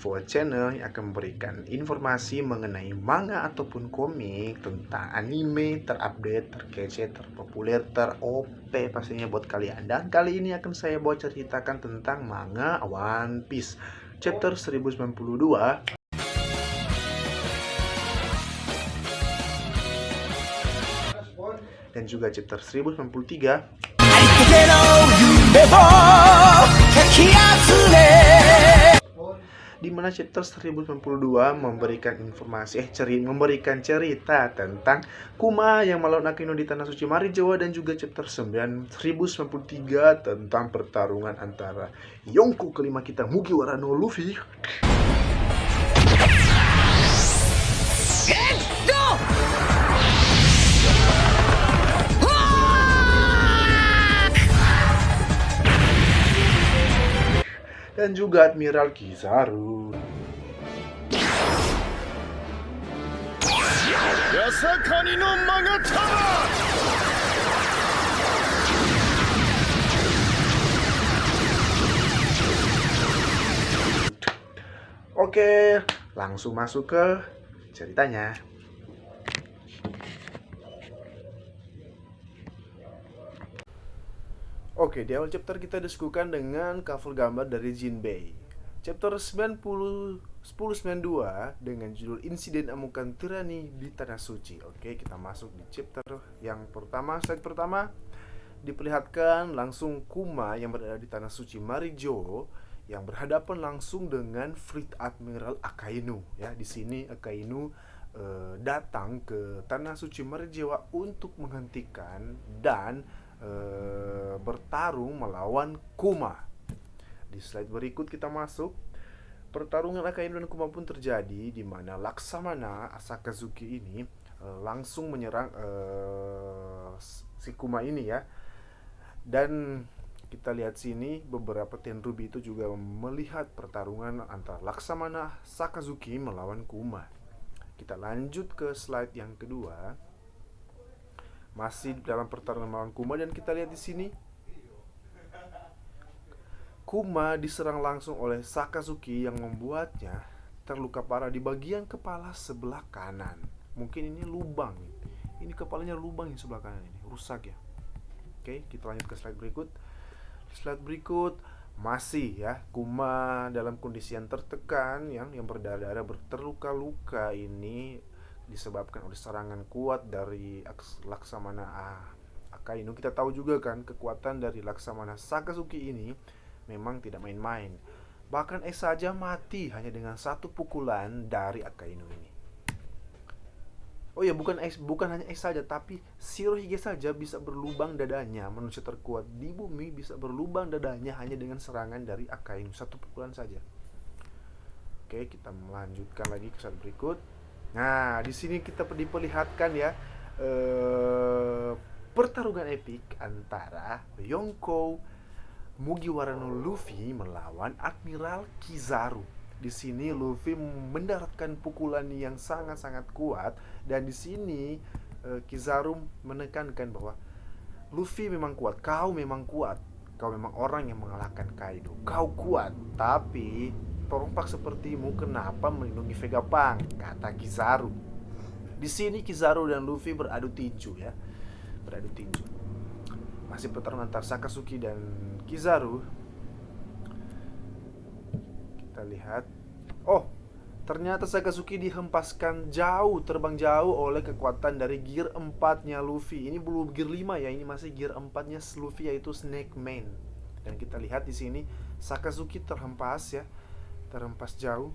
Info Channel yang akan memberikan informasi mengenai manga ataupun komik tentang anime terupdate, terkece, terpopuler, ter-OP pastinya buat kalian. Dan kali ini akan saya bawa ceritakan tentang manga One Piece chapter 1092 dan juga chapter 1093 di mana chapter 1092 memberikan cerita tentang Kuma yang melawan Akainu di Tanah Suci Marijoa, dan juga chapter 1093 tentang pertarungan antara Yonko kelima kita Mugiwara no Luffy dan juga Admiral Kizaru. Yasakani no Magatama! Oke, langsung masuk ke ceritanya. Oke, di awal chapter kita disuguhkan dengan cover gambar dari Jinbei. Chapter 1092 dengan judul Insiden Amukan Tirani di Tanah Suci. Oke, kita masuk di chapter yang pertama. Slide pertama diperlihatkan langsung Kuma yang berada di Tanah Suci Marijoa yang berhadapan langsung dengan Fleet Admiral Akainu. Ya, di sini Akainu datang ke Tanah Suci Marijoa untuk menghentikan dan bertarung melawan Kuma. Di slide berikut kita masuk. Pertarungan Akainu dan Kuma pun terjadi di mana Laksamana Sakazuki ini langsung menyerang si Kuma ini ya. Dan kita lihat sini beberapa Tenryubi itu juga melihat pertarungan antara Laksamana Sakazuki melawan Kuma. Kita lanjut ke slide yang kedua. Masih dalam pertarungan melawan Kuma, dan kita lihat di sini Kuma diserang langsung oleh Sakazuki yang membuatnya terluka parah di bagian kepala sebelah kanan. Mungkin ini lubang. Ini kepalanya lubang di sebelah kanan ini, rusak ya. Oke, kita lanjut ke slide berikut. Slide berikut masih ya, Kuma dalam kondisi yang tertekan, yang berdarah-darah, terluka-luka ini disebabkan oleh serangan kuat dari Laksamana Akainu. Kita tahu juga kan kekuatan dari Laksamana Sakazuki ini memang tidak main-main. Bahkan saja mati hanya dengan satu pukulan dari Akainu ini. Oh ya, bukan hanya saja, tapi Shirohige saja bisa berlubang dadanya. Manusia terkuat di bumi bisa berlubang dadanya hanya dengan serangan dari Akainu, satu pukulan saja. Oke, kita melanjutkan lagi ke slide berikut. Nah, di sini kita diperlihatkan ya pertarungan epik antara Yonko Mugiwara no Luffy melawan Admiral Kizaru. Di sini Luffy mendaratkan pukulan yang sangat-sangat kuat, dan di sini Kizaru menekankan bahwa Luffy memang kuat, kau memang kuat, kau memang orang yang mengalahkan Kaido, kau kuat, tapi perompak sepertimu kenapa melindungi Vegapunk, kata Kizaru. Di sini Kizaru dan Luffy beradu tinju ya. Beradu tinju. Masih pertarungan antara Sakazuki dan Kizaru. Kita lihat. Oh, ternyata Sakazuki dihempaskan jauh, terbang jauh oleh kekuatan dari gear 4-nya Luffy. Ini belum gear 5 ya, ini masih gear 4-nya Luffy, yaitu Snake Man. Dan kita lihat di sini Sakazuki terhempas ya. Terhempas jauh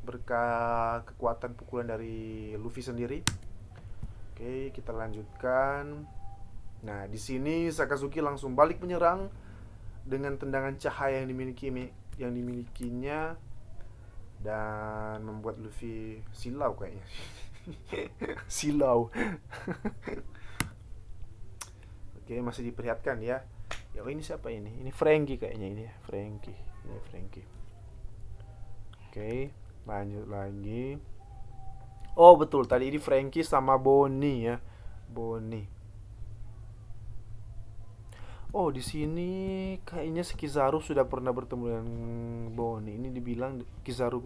berkat kekuatan pukulan dari Luffy sendiri. Oke, kita lanjutkan. Nah, di sini Sakazuki langsung balik menyerang dengan tendangan cahaya yang dimilikinya dan membuat Luffy silau kayaknya. Silau. Oke, masih diperlihatkan ya. Ya, ini siapa ini? Ini Franky kayaknya ini ya, Franky. Ini Franky. Oke, lanjut lagi. Oh betul, tadi ini Franky sama Bonnie ya. Bonnie. Oh, di sini kayaknya si Kizaru sudah pernah bertemu dengan Bonnie. Ini dibilang Kizaru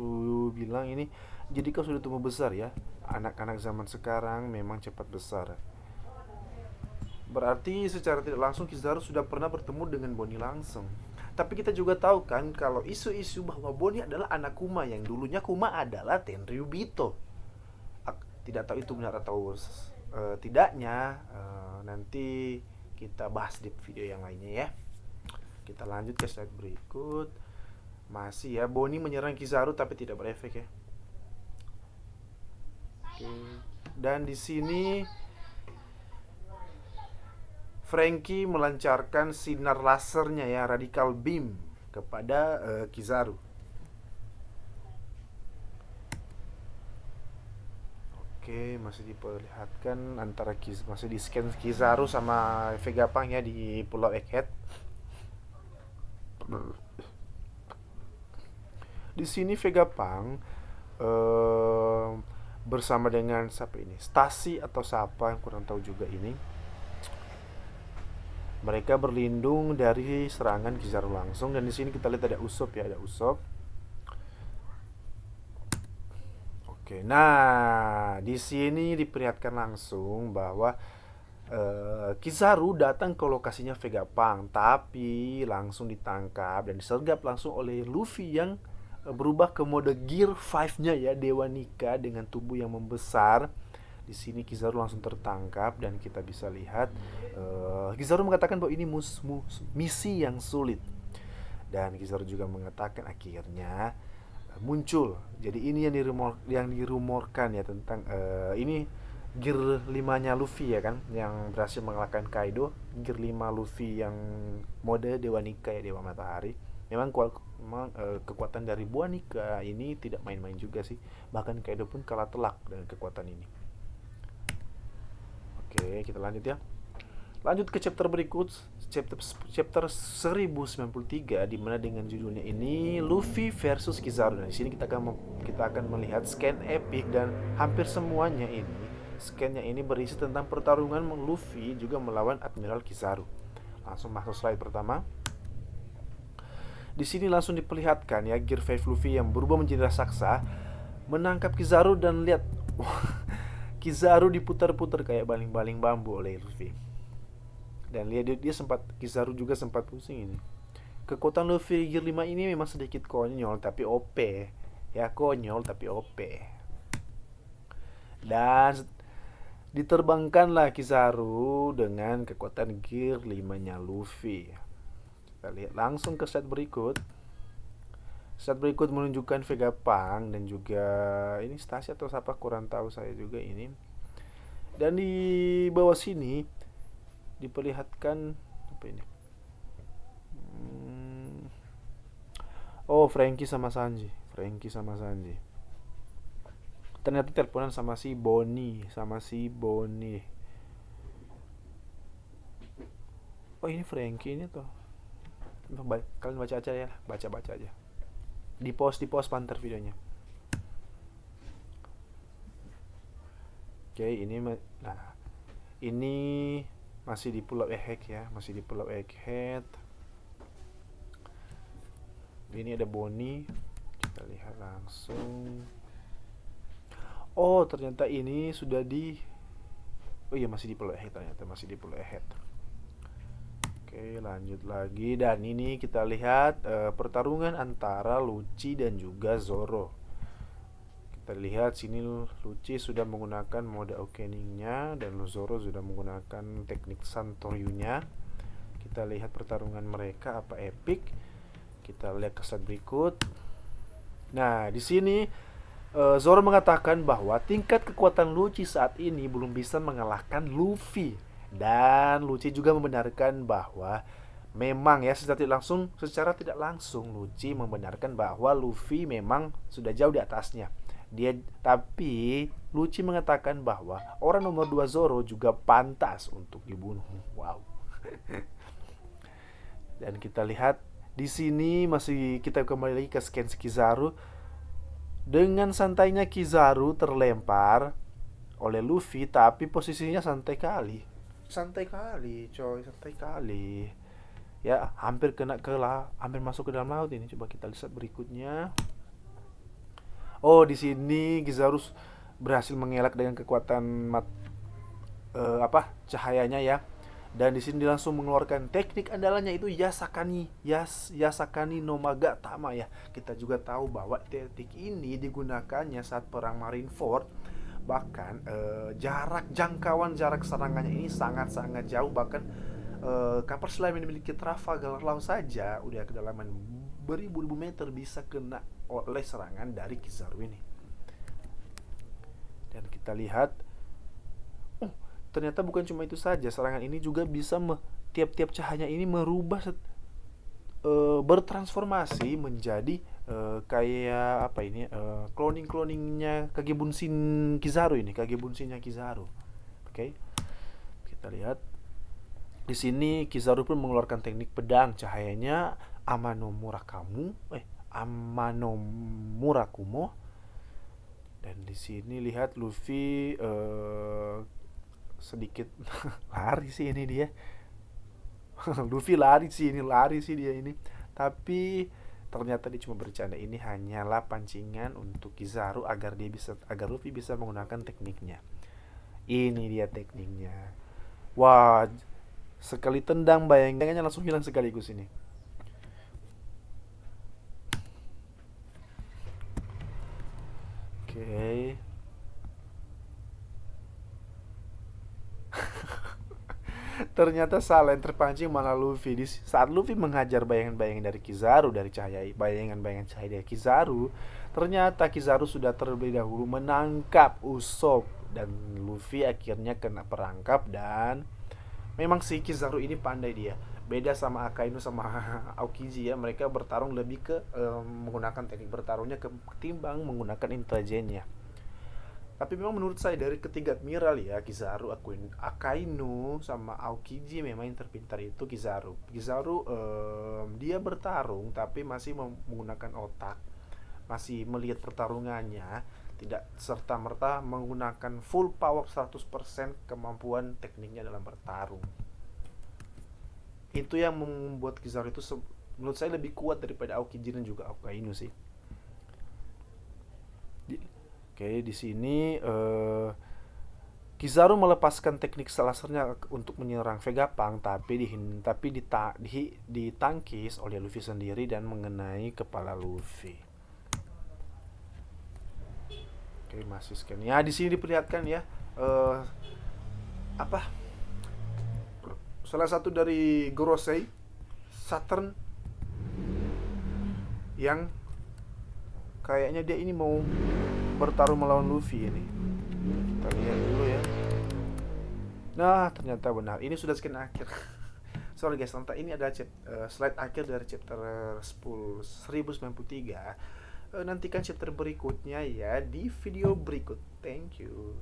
bilang ini, jadi kau sudah tumbuh besar ya. Anak-anak zaman sekarang memang cepat besar. Berarti secara tidak langsung Kizaru sudah pernah bertemu dengan Bonnie langsung. Tapi kita juga tahu kan kalau isu-isu bahwa Bonnie adalah anak Kuma yang dulunya Kuma adalah Tenryubito. Tidak tahu itu benar atau tidaknya. Nanti kita bahas di video yang lainnya ya. Kita lanjut ke slide berikut. Masih ya, Bonnie menyerang Kizaru tapi tidak berefek ya. Oke. Dan di sini Franky melancarkan sinar lasernya ya, radical beam kepada Kizaru. Oke, masih diperlihatkan antara masih di scan Kizaru sama Vegapunk ya di Pulau Egghead. Di sini Vegapunk bersama dengan siapa ini? Stasi atau siapa yang kurang tahu juga ini. Mereka berlindung dari serangan Kizaru langsung, dan di sini kita lihat ada Usopp ya, ada Usopp. Oke, nah di sini diperlihatkan langsung bahwa Kizaru datang ke lokasinya Vegapunk, tapi langsung ditangkap dan disergap langsung oleh Luffy yang berubah ke mode Gear 5-nya ya, Dewa Nika dengan tubuh yang membesar. Di sini Kizaru langsung tertangkap dan kita bisa lihat Kizaru mengatakan bahwa ini misi yang sulit. Dan Kizaru juga mengatakan akhirnya muncul. Jadi ini yang dirumorkan ya tentang ini Gear 5-nya Luffy ya kan, yang berhasil mengalahkan Kaido. Gear 5 Luffy yang mode Dewa Nika ya, Dewa Matahari. Memang kekuatan dari Buah Nika ini tidak main-main juga sih. Bahkan Kaido pun kalah telak dengan kekuatan ini. Oke, kita lanjut ya. Lanjut ke chapter berikut, chapter 1093, di mana dengan judulnya ini Luffy versus Kizaru. Nah, di sini kita akan melihat scan epic dan hampir semuanya ini scannya ini berisi tentang pertarungan Luffy juga melawan Admiral Kizaru. Langsung masuk slide pertama. Di sini langsung diperlihatkan ya Gear 5 Luffy yang berubah menjadi raksasa menangkap Kizaru, dan lihat Kizaru diputar-putar kayak baling-baling bambu oleh Luffy. Dan lihat Kizaru juga sempat pusing ini. Kekuatan Luffy Gear 5 ini memang sedikit konyol tapi OP. Ya, konyol tapi OP. Dan diterbangkanlah Kizaru dengan kekuatan Gear 5-nya Luffy. Kita lihat langsung ke slide berikut. Slide berikut menunjukkan Vegapunk dan juga ini Stasi atau siapa kurang tahu saya juga ini. Dan di bawah sini diperlihatkan apa ini? Oh, Franky sama Sanji. Ternyata teleponan sama si Bonnie. Oh, ini Franky ini tuh. Kalian baca aja ya, baca aja. Di post pantar videonya. Oke, ini masih di Pulau Egghead. Ini ada Bonnie. Kita lihat langsung. Oh, ternyata ini sudah masih di Pulau Egghead. Oke, lanjut lagi, dan ini kita lihat pertarungan antara Lucci dan juga Zoro. Kita lihat sini Lucci sudah menggunakan mode awakening-nya dan Zoro sudah menggunakan teknik Santoryu-nya. Kita lihat pertarungan mereka apa epic. Kita lihat ke slide berikut. Nah, di sini Zoro mengatakan bahwa tingkat kekuatan Lucci saat ini belum bisa mengalahkan Luffy. Dan Lucci juga membenarkan bahwa memang ya secara tidak langsung Lucci membenarkan bahwa Luffy memang sudah jauh di atasnya. Tapi Lucci mengatakan bahwa orang nomor 2 Zoro juga pantas untuk dibunuh. Wow. Dan kita lihat di sini masih kita kembali lagi ke scan Kizaru. Dengan santainya Kizaru terlempar oleh Luffy, tapi posisinya santai kali. Santai kali. Ya, hampir kena hampir masuk ke dalam laut ini. Coba kita lihat berikutnya. Oh, di sini Kizaru berhasil mengelak dengan kekuatan cahayanya ya. Dan di sini dia langsung mengeluarkan teknik andalannya, itu Yasakani no Magatama ya. Kita juga tahu bahwa teknik ini digunakannya saat perang Marineford. Bahkan jangkauan jarak serangannya ini sangat-sangat jauh. Bahkan kapal selam yang memiliki Trafalgar Law saja udah kedalaman beribu-ribu meter bisa kena oleh serangan dari Kizaru ini. Dan kita lihat, ternyata bukan cuma itu saja, serangan ini juga bisa tiap-tiap cahaya ini merubah bertransformasi menjadi kayak apa ini, cloning-cloningnya Kagebunsin Kizaru ini, Kagebunsinnya Kizaru. Oke. Kita lihat di sini Kizaru pun mengeluarkan teknik pedang cahayanya Amano Murakumo. Dan di sini lihat Luffy sedikit lari sih ini dia. Luffy lari sih dia ini. Tapi ternyata dia cuma bercanda, ini hanyalah pancingan untuk Kizaru agar Luffy bisa menggunakan tekniknya. Ini dia tekniknya. Wah, sekali tendang bayangannya langsung hilang sekaligus ini. Oke. Ternyata salah, yang terpancing malah Luffy. Saat Luffy menghajar bayangan-bayangan dari Kizaru, bayangan-bayangan cahaya dari Kizaru, ternyata Kizaru sudah terlebih dahulu menangkap Usopp dan Luffy akhirnya kena perangkap. Dan memang si Kizaru ini pandai dia. Beda sama Akainu sama Aokiji ya, mereka bertarung lebih ke menggunakan teknik bertarungnya ketimbang menggunakan intelijennya. Tapi memang menurut saya dari ketiga admiral ya, Kizaru, Akainu sama Aokiji, memang yang terpintar itu Kizaru. Dia bertarung tapi masih menggunakan otak, masih melihat pertarungannya, tidak serta-merta menggunakan full power 100% kemampuan tekniknya dalam bertarung. Itu yang membuat Kizaru itu menurut saya lebih kuat daripada Aokiji dan juga Akainu sih. Oke, di sini Kizaru melepaskan teknik lasernya untuk menyerang Vegapunk, tapi ditangkis oleh Luffy sendiri dan mengenai kepala Luffy. Oke, masih scan. Ya, di sini diperlihatkan ya salah satu dari Gorosei Saturn yang kayaknya dia ini mau bertarung melawan Luffy ini. Kita lihat dulu ya. Nah, ternyata benar. Ini sudah scan akhir. Sorry guys, nanti ini ada slide akhir dari chapter 1093. Nantikan chapter berikutnya ya di video berikut. Thank you.